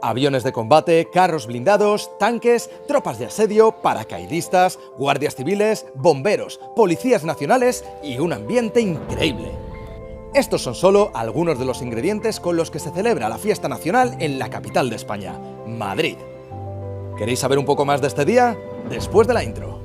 Aviones de combate, carros blindados, tanques, tropas de asedio, paracaidistas, guardias civiles, bomberos, policías nacionales y un ambiente increíble. Estos son solo algunos de los ingredientes con los que se celebra la fiesta nacional en la capital de España, Madrid. ¿Queréis saber un poco más de este día? Después de la intro.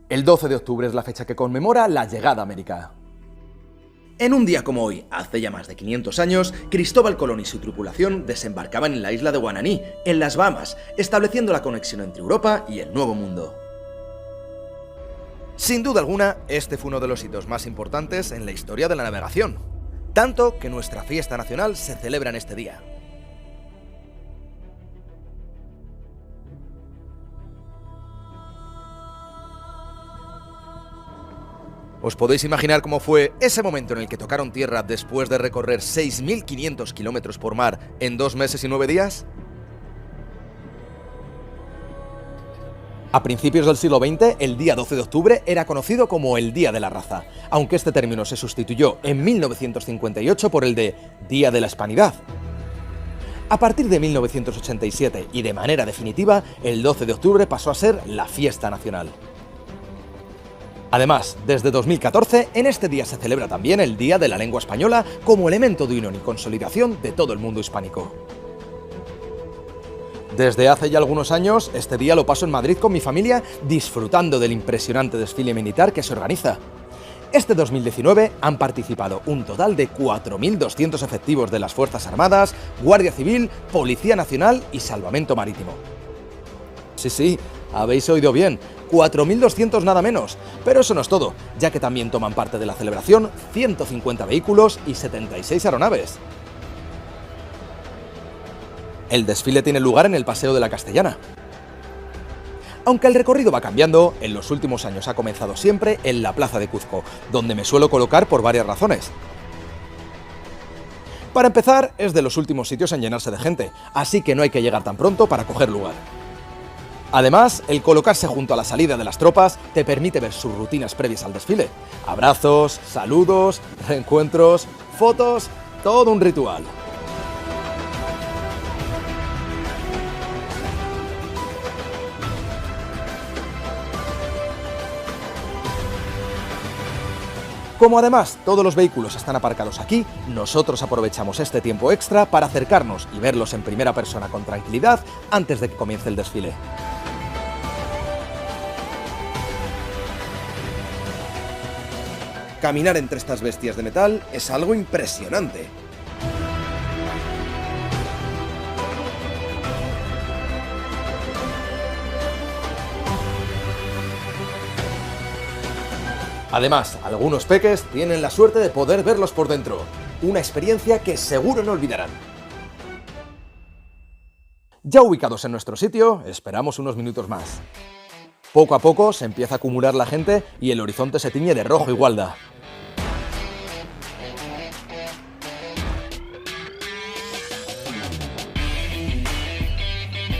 El 12 de octubre es la fecha que conmemora la llegada a América. En un día como hoy, hace ya más de 500 años, Cristóbal Colón y su tripulación desembarcaban en la isla de Guananí, en las Bahamas, estableciendo la conexión entre Europa y el Nuevo Mundo. Sin duda alguna, este fue uno de los hitos más importantes en la historia de la navegación, tanto que nuestra fiesta nacional se celebra en este día. ¿Os podéis imaginar cómo fue ese momento en el que tocaron tierra después de recorrer 6.500 kilómetros por mar en 2 meses y 9 días? A principios del siglo XX, el día 12 de octubre era conocido como el Día de la Raza, aunque este término se sustituyó en 1958 por el de Día de la Hispanidad. A partir de 1987 y de manera definitiva, el 12 de octubre pasó a ser la fiesta nacional. Además, desde 2014, en este día se celebra también el Día de la Lengua Española como elemento de unión y consolidación de todo el mundo hispánico. Desde hace ya algunos años, este día lo paso en Madrid con mi familia, disfrutando del impresionante desfile militar que se organiza. Este 2019 han participado un total de 4.200 efectivos de las Fuerzas Armadas, Guardia Civil, Policía Nacional y Salvamento Marítimo. Sí, habéis oído bien, 4.200 nada menos, pero eso no es todo, ya que también toman parte de la celebración 150 vehículos y 76 aeronaves. El desfile tiene lugar en el Paseo de la Castellana. Aunque el recorrido va cambiando, en los últimos años ha comenzado siempre en la Plaza de Cuzco, donde me suelo colocar por varias razones. Para empezar, es de los últimos sitios en llenarse de gente, así que no hay que llegar tan pronto para coger lugar. Además, el colocarse junto a la salida de las tropas te permite ver sus rutinas previas al desfile. Abrazos, saludos, reencuentros, fotos, todo un ritual. Como además todos los vehículos están aparcados aquí, nosotros aprovechamos este tiempo extra para acercarnos y verlos en primera persona con tranquilidad antes de que comience el desfile. Caminar entre estas bestias de metal es algo impresionante. Además, algunos peques tienen la suerte de poder verlos por dentro, una experiencia que seguro no olvidarán. Ya ubicados en nuestro sitio, esperamos unos minutos más. Poco a poco se empieza a acumular la gente y el horizonte se tiñe de rojo y gualda.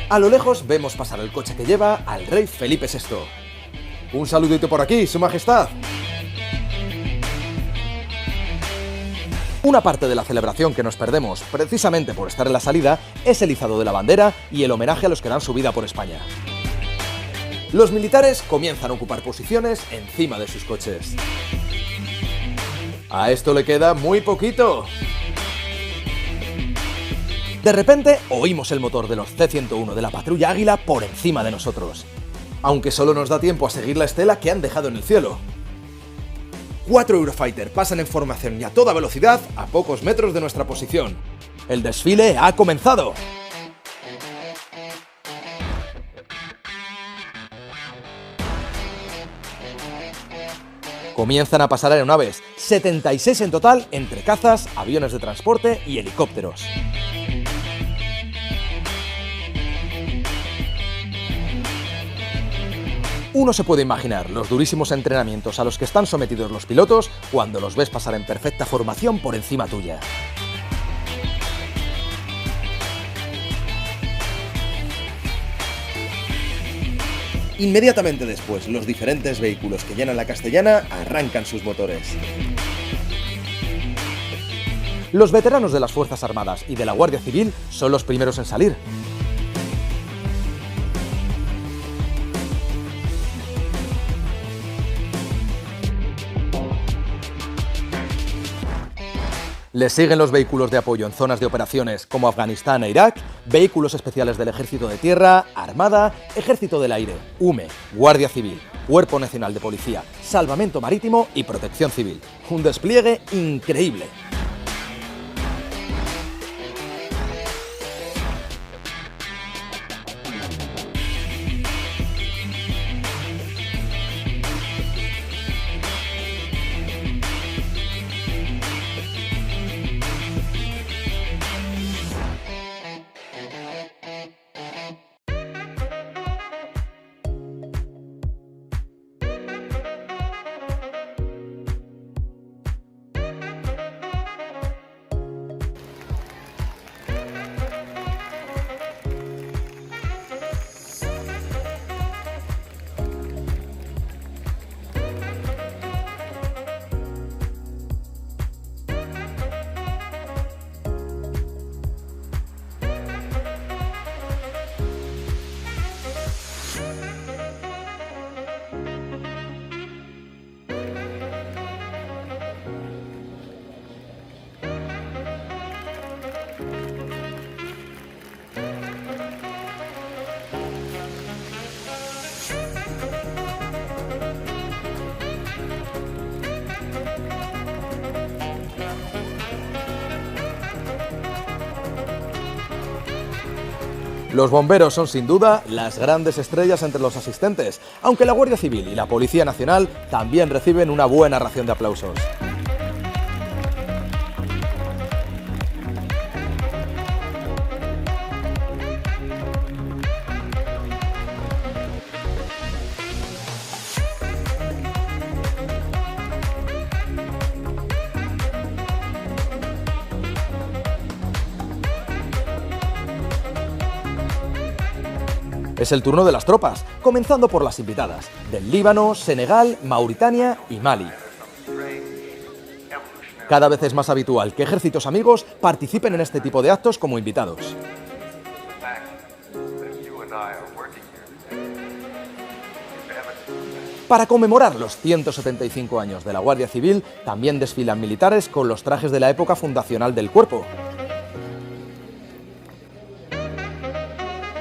A lo lejos vemos pasar el coche que lleva al rey Felipe VI. Un saludito por aquí, Su Majestad. Una parte de la celebración que nos perdemos, precisamente por estar en la salida, es el izado de la bandera y el homenaje a los que dan su vida por España. Los militares comienzan a ocupar posiciones encima de sus coches. A esto le queda muy poquito. De repente, oímos el motor de los C-101 de la Patrulla Águila por encima de nosotros. Aunque solo nos da tiempo a seguir la estela que han dejado en el cielo. 4 Eurofighter pasan en formación y a toda velocidad a pocos metros de nuestra posición. El desfile ha comenzado. Comienzan a pasar aeronaves, 76 en total entre cazas, aviones de transporte y helicópteros. Uno se puede imaginar los durísimos entrenamientos a los que están sometidos los pilotos cuando los ves pasar en perfecta formación por encima tuya. Inmediatamente después, los diferentes vehículos que llenan la Castellana arrancan sus motores. Los veteranos de las Fuerzas Armadas y de la Guardia Civil son los primeros en salir. Le siguen los vehículos de apoyo en zonas de operaciones como Afganistán e Irak, vehículos especiales del Ejército de Tierra, Armada, Ejército del Aire, UME, Guardia Civil, Cuerpo Nacional de Policía, Salvamento Marítimo y Protección Civil. Un despliegue increíble. Los bomberos son sin duda las grandes estrellas entre los asistentes, aunque la Guardia Civil y la Policía Nacional también reciben una buena ración de aplausos. Es el turno de las tropas, comenzando por las invitadas, del Líbano, Senegal, Mauritania y Mali. Cada vez es más habitual que ejércitos amigos participen en este tipo de actos como invitados. Para conmemorar los 175 años de la Guardia Civil, también desfilan militares con los trajes de la época fundacional del cuerpo.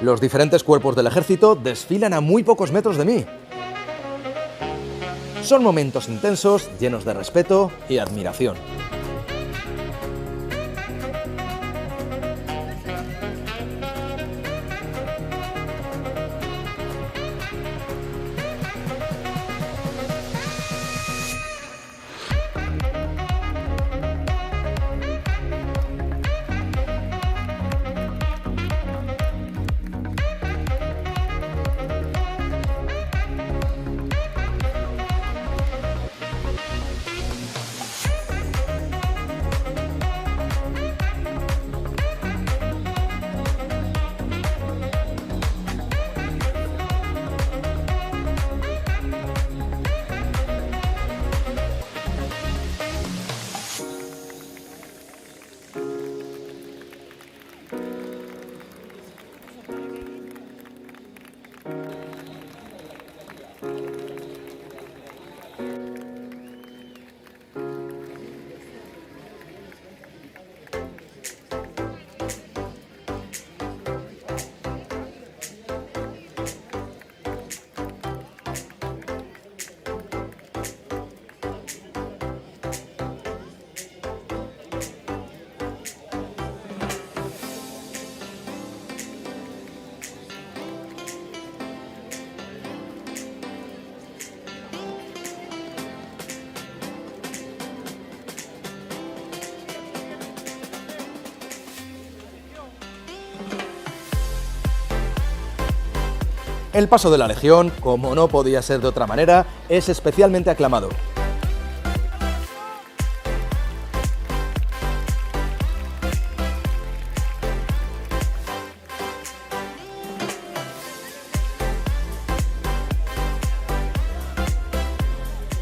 Los diferentes cuerpos del ejército desfilan a muy pocos metros de mí. Son momentos intensos, llenos de respeto y admiración. El paso de la Legión, como no podía ser de otra manera, es especialmente aclamado.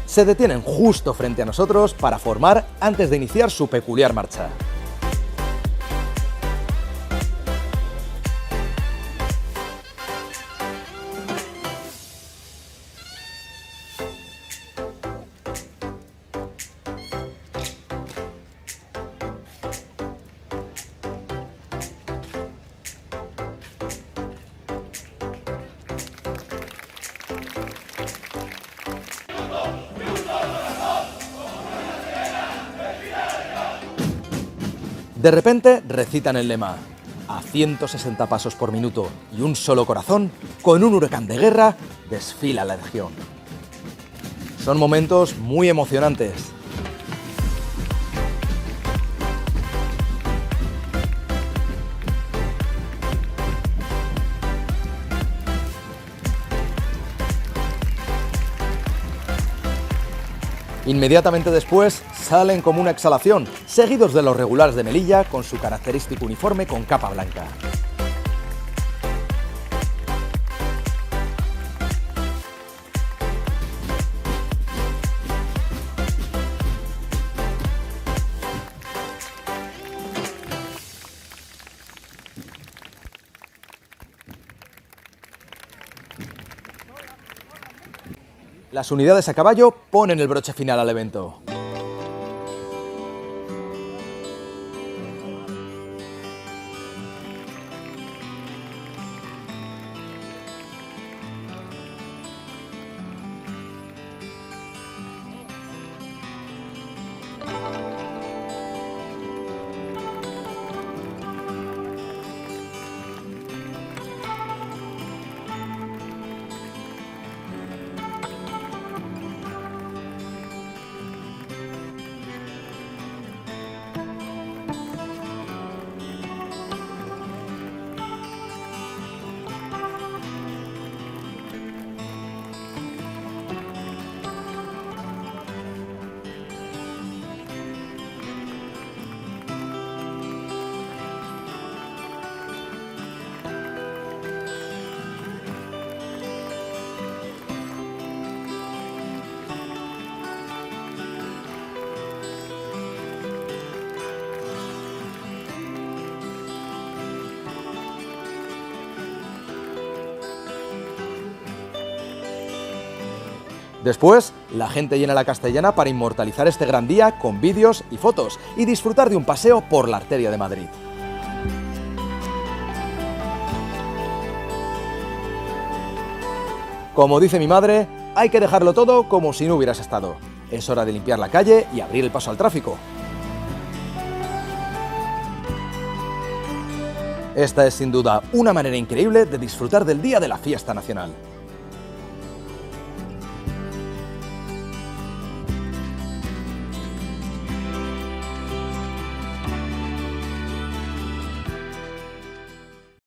Se detienen justo frente a nosotros para formar antes de iniciar su peculiar marcha. De repente recitan el lema: a 160 pasos por minuto y un solo corazón, con un huracán de guerra, desfila la Legión. Son momentos muy emocionantes. Inmediatamente después salen como una exhalación, seguidos de los regulares de Melilla con su característico uniforme con capa blanca. Las unidades a caballo ponen el broche final al evento. Después, la gente llena la Castellana para inmortalizar este gran día con vídeos y fotos y disfrutar de un paseo por la arteria de Madrid. Como dice mi madre, hay que dejarlo todo como si no hubieras estado. Es hora de limpiar la calle y abrir el paso al tráfico. Esta es sin duda una manera increíble de disfrutar del día de la fiesta nacional.